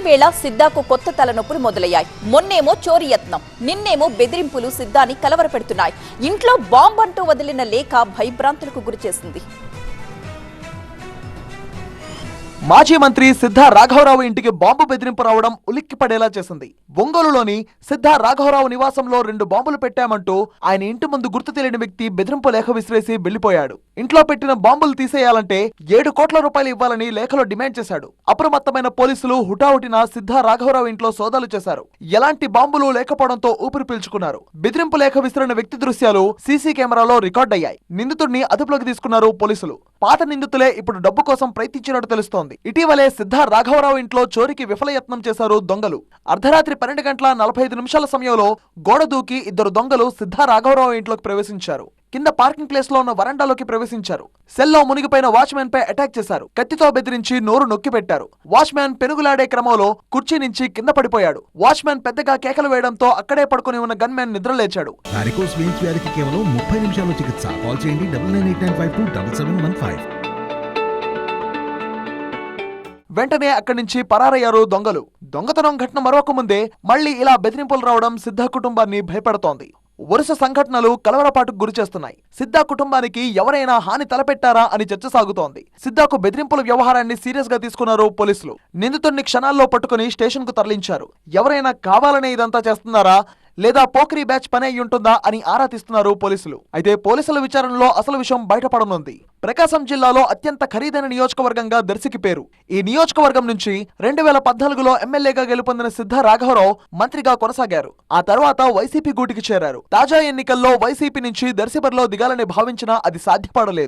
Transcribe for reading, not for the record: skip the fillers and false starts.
వేళ సిద్ధాకు కొత్త తలనొప్పులు మొదలయ్యాయి. మొన్నేమో చోరీ యత్నం, నిన్నేమో బెదిరింపులు సిద్ధాని కలవరపెడుతున్నాయి. ఇంట్లో బాంబంటూ వదిలిన లేఖ భయభ్రాంతులకు గురిచేసింది. మాజీ మంత్రి సిద్ధా రాఘవరావు ఇంటికి బాంబు బెదిరింపు రావడం ఉలిక్కిపడేలా చేసింది. ఒంగోలులోని సిద్ధా రాఘవరావు నివాసంలో 2 బాంబులు పెట్టామంటూ ఆయన ఇంటి ముందు గుర్తు తెలియని వ్యక్తి బెదిరింపు లేఖ విసిరేసి వెళ్లిపోయాడు. ఇంట్లో పెట్టిన బాంబులు తీసేయాలంటే 7 కోట్ల రూపాయలు ఇవ్వాలని లేఖలో డిమాండ్ చేశాడు. అప్రమత్తమైన పోలీసులు హుటాహుటిన సిద్ధా రాఘవరావు ఇంట్లో సోదాలు చేశారు. ఎలాంటి బాంబులు లేకపోవడంతో ఊపిరి పీల్చుకున్నారు. బెదిరింపు లేఖ విసిరిన వ్యక్తి దృశ్యాలు సీసీ కెమెరాలో రికార్డయ్యాయి. నిందితుడిని అదుపులోకి తీసుకున్నారు పోలీసులు. పాత నిందితులే ఇప్పుడు డబ్బు కోసం ప్రయత్నించినట్టు తెలుస్తోంది. ఇటీవలే సిద్ధా రాఘవరావు ఇంట్లో చోరీకి విఫలయత్నం చేశారు దొంగలు. అర్ధరాత్రి 12 గంటల 45 నిమిషాల సమయంలో గోడ దూకి 2 దొంగలు సిద్ధా రాఘవరావు ఇంట్లోకి ప్రవేశించారు. కింద పార్కింగ్ ప్లేస్ లో ఉన్న వరండాలోకి ప్రవేశించారు. సెల్లో మునిగిపోయిన వాచ్మెన్ పై అటాక్ చేశారు. కత్తితో బెదిరించి నోరు నొక్కి పెట్టారు. వాచ్మెన్ పెనుగులాడే క్రమంలో కుర్చీ నుంచి కింద పడిపోయాడు. వాచ్మెన్ పెద్దగా కేకలు వేయడంతో అక్కడే పడుకుని ఉన్న గన్మెన్ నిద్రలేచాడు. వారికోస్ వెయిన్స్ వ్యాధికి కేవలం 30 నిమిషాల్లో చికిత్స. కాల్ చేయండి 9989527715. వెంటనే అక్కడి నుంచి పరారయ్యారు దొంగలు. దొంగతనం ఘటన మరొక ముందే మళ్లీ ఇలా బెదిరింపులు రావడం సిద్ధా కుటుంబాన్ని భయపడుతోంది. వరుస సంఘటనలు కలవరపాటుకు గురిచేస్తున్నాయి. సిద్ధా కుటుంబానికి ఎవరైనా హాని తలపెట్టారా అని చర్చ సాగుతోంది. సిద్ధాకు బెదిరింపుల వ్యవహారాన్ని సీరియస్ గా తీసుకున్నారు పోలీసులు. నిందితుడిని క్షణాల్లో పట్టుకుని స్టేషన్ కు తరలించారు. ఎవరైనా కావాలనే ఇదంతా చేస్తున్నారా లేదా పోక్రీ బ్యాచ్ పని అయి ఉంటుందా అని ఆరా తీస్తున్నారు పోలీసులు. అయితే పోలీసుల విచారణలో అసలు విషయం బయటపడనుంది. ప్రకాశం జిల్లాలో అత్యంత ఖరీదైన నియోజకవర్గంగా దర్శికి పేరు. ఈ నియోజకవర్గం నుంచి 2014లో ఎమ్మెల్యేగా గెలుపొందిన సిద్ధా రాఘవరావు మంత్రిగా కొనసాగారు. ఆ తర్వాత వైసీపీ గూటికి చేరారు. తాజా ఎన్నికల్లో వైసీపీ నుంచి దర్శి బరిలో దిగాలని భావించినా అది సాధ్యపడలేదు.